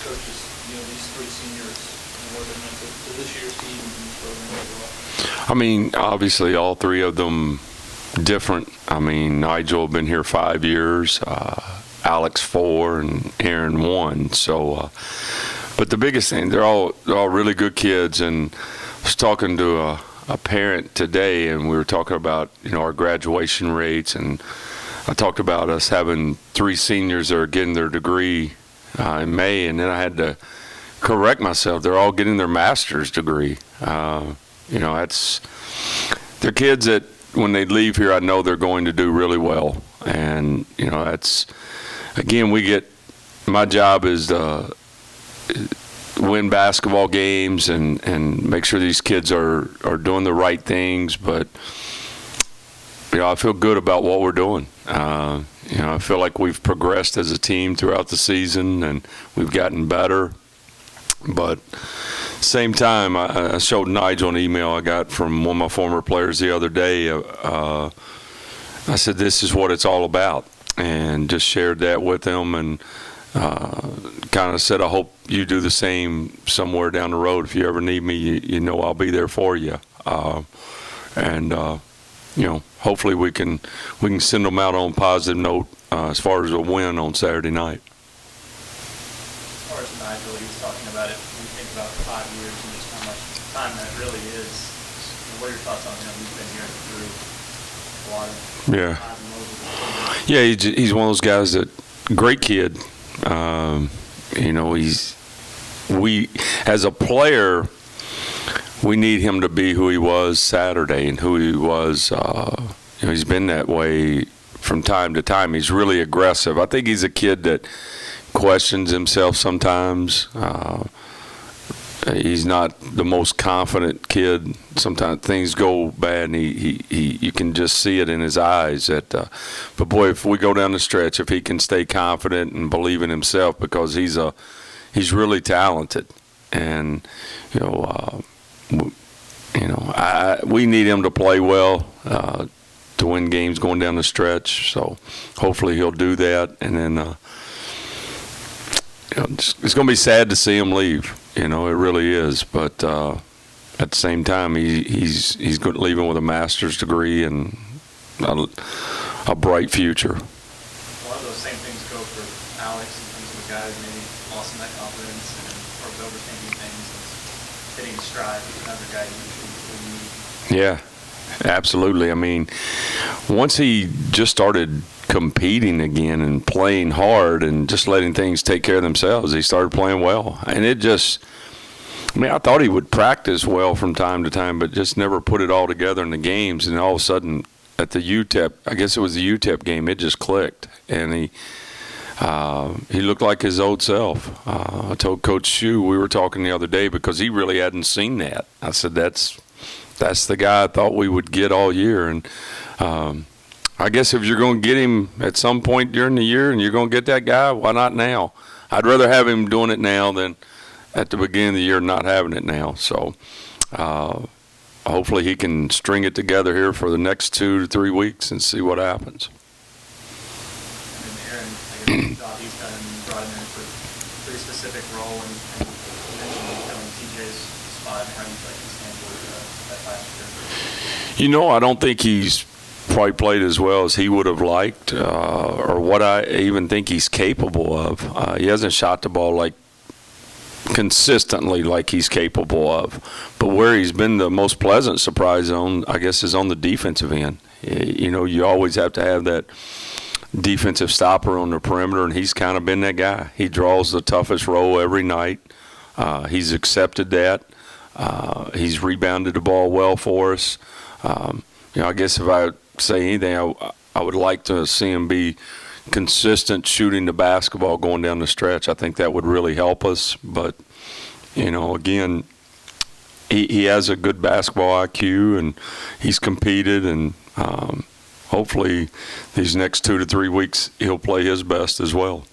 coaches, these three seniors, what they meant to this year's team and this program overall? I mean, obviously all three of them different. I mean, Nigel had been here 5 years, Alex 4, and Aaron 1. So, but the biggest thing, they're all really good kids. And I was talking to a parent today, and we were talking about our graduation rates, and I talked about us having 3 seniors that are getting their degree in May, and then I had to correct myself. They're all getting their master's degree. They're kids that when they leave here, I know they're going to do really well. And that's, again, my job is to win basketball games and make sure these kids are doing the right things. But I feel good about what we're doing. I feel like we've progressed as a team throughout the season, and we've gotten better. But same time, I showed Nigel an email I got from one of my former players the other day. I said, this is what it's all about, and just shared that with him, and kind of said, I hope you do the same somewhere down the road. If you ever need me, I'll be there for you. Hopefully we can send them out on a positive note as far as a win on Saturday night. As far as Nigel, he was talking about it. When you think about 5 years and just how much time that really is, what are your thoughts on him? He's been here through a lot of time. Yeah, he's one of those guys that great kid. As a player, we need him to be who he was Saturday and who he was. He's been that way from time to time. He's really aggressive. I think he's a kid that questions himself sometimes. He's not the most confident kid. Sometimes things go bad, and you can just see it in his eyes. But boy, if we go down the stretch, if he can stay confident and believe in himself, because he's really talented, and we need him to play well to win games going down the stretch. So hopefully he'll do that, and then it's going to be sad to see him leave. It really is. But at the same time, he's leaving with a master's degree and a bright future. A lot of those same things go for Alex in terms of the guy who maybe lost in that confidence or was overthinking things and hitting stride. He's another guy you need. Yeah, absolutely. I mean, once he just started competing again and playing hard and just letting things take care of themselves, he started playing well. And I thought he would practice well from time to time, but just never put it all together in the games. And all of a sudden, at the UTEP, I guess it was the UTEP game, it just clicked. And he looked like his old self. I told Coach Shue, we were talking the other day, because he really hadn't seen that. I said, that's the guy I thought we would get all year. And I guess if you're going to get him at some point during the year and you're going to get that guy, why not now? I'd rather have him doing it now than at the beginning of the year not having it now. So hopefully he can string it together here for the next 2 to 3 weeks and see what happens. Aaron, I guess the job he's done and brought him in for a pretty specific role, and mentioned filling TJ's spot, and how you feel like he's handled that last year. I don't think he's probably played as well as he would have liked, or what I even think he's capable of. He hasn't shot the ball like consistently like he's capable of. But where he's been the most pleasant surprise on, I guess, is on the defensive end. You always have to have that defensive stopper on the perimeter, and he's kind of been that guy. He draws the toughest roll every night. He's accepted that. He's rebounded the ball well for us. I guess if I say anything, I would like to see him be consistent shooting the basketball going down the stretch. I think that would really help us. But, again, he has a good basketball IQ, and he's competed, and hopefully these next 2 to 3 weeks he'll play his best as well.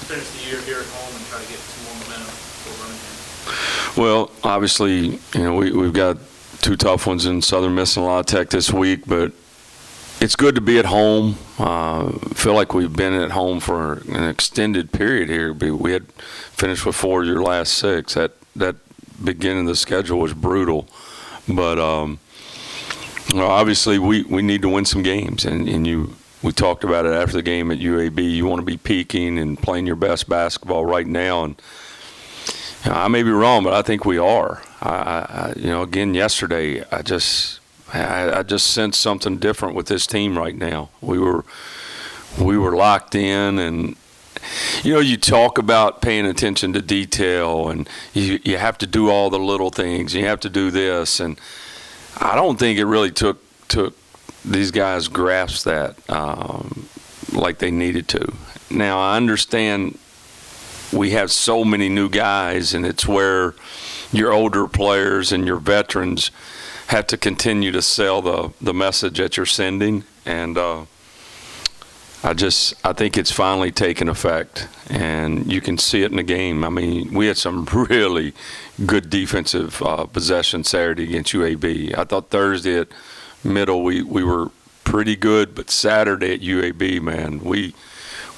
Finish the year here at home and try to get some more momentum before running game. Well, obviously, we've got 2 tough ones in Southern Miss and La Tech this week, but it's good to be at home. Feel like we've been at home for an extended period here. We had finished with 4 your last 6. That beginning of the schedule was brutal. But obviously we need to win some games. And we talked about it after the game at UAB. You want to be peaking and playing your best basketball right now. And I may be wrong, but I think we are. Again, yesterday, I just sensed something different with this team right now. We were locked in, and you talk about paying attention to detail, and you have to do all the little things. You have to do this, and I don't think it really took these guys grasp that like they needed to. Now I understand we have so many new guys, and it's where your older players and your veterans have to continue to sell the message that you're sending, and I think it's finally taken effect, and you can see it in the game. I mean, we had some really good defensive possession Saturday against UAB. I thought Thursday at Middle we were pretty good, but Saturday at UAB, man, we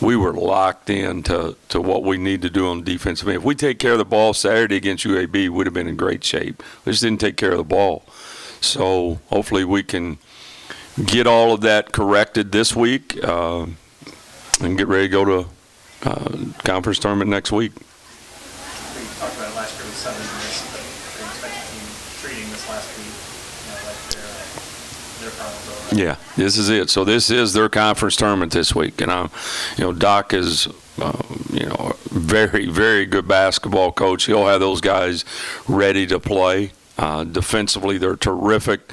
were locked in to what we need to do on defense. I mean, if we take care of the ball Saturday against UAB, we would have been in great shape. We just didn't take care of the ball. So hopefully we can get all of that corrected this week and get ready to go to conference tournament next week. We talked about it last year with Southern Miss, but they expect the team treating this last week like their finals over. Yeah, this is it. So this is their conference tournament this week, and Doc is very, very good basketball coach. He'll have those guys ready to play. Defensively, they're terrific.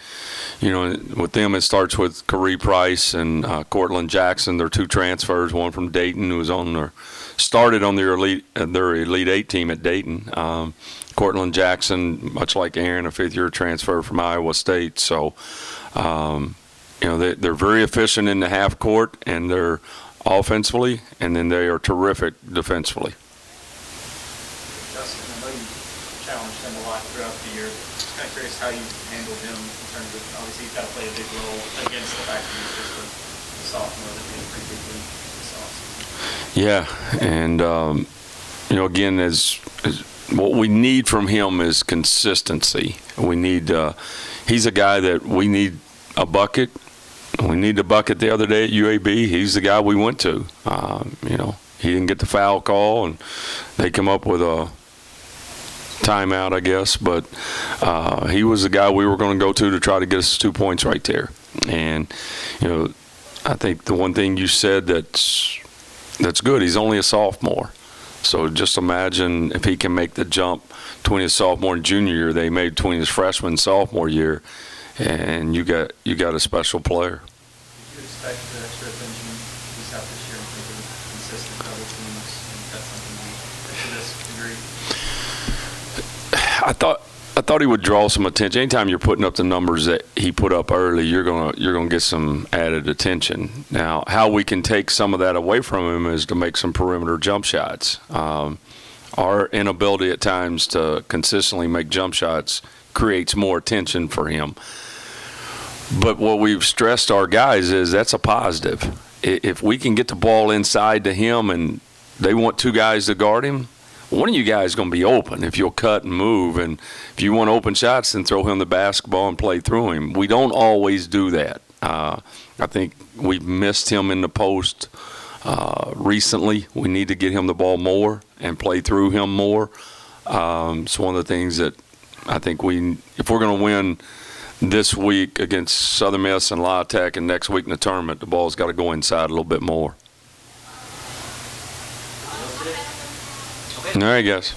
With them, it starts with Kari Price and Cortland Jackson. They're 2 transfers, one from Dayton who was started on their Elite 8 team at Dayton. Cortland Jackson, much like Aaron, a 5th-year transfer from Iowa State. So, they're very efficient in the half court, and they're offensively, and then they are terrific defensively. Justin, I know you challenged him a lot throughout the year. Just kind of curious how you handled him in terms of, obviously he's got to play a big role against the fact that he's just a sophomore that made a pretty big leap this offseason. Yeah, and again, as what we need from him is consistency. We need he's a guy that we need a bucket. We need a bucket the other day at UAB. He's the guy we went to. He didn't get the foul call, and they come up with a timeout, I guess. But he was the guy we were going to go to try to get us 2 points right there. And I think the one thing you said that's good. He's only a sophomore. So just imagine if he can make the jump between his sophomore and junior year they made between his freshman and sophomore year, and you got a special player. Do you expect the extra attention he's got this year in terms of consistent double teams? And that's something to this degree? I thought he would draw some attention. Anytime you're putting up the numbers that he put up early, you're gonna get some added attention. Now, how we can take some of that away from him is to make some perimeter jump shots. Our inability at times to consistently make jump shots creates more attention for him. But what we've stressed our guys is that's a positive. If we can get the ball inside to him and they want 2 guys to guard him, one of you guys is going to be open if you'll cut and move. And if you want open shots, then throw him the basketball and play through him. We don't always do that. I think we've missed him in the post recently. We need to get him the ball more and play through him more. It's one of the things that I think if we're going to win this week against Southern Miss and La Tech and next week in the tournament, the ball's got to go inside a little bit more. All right, guys.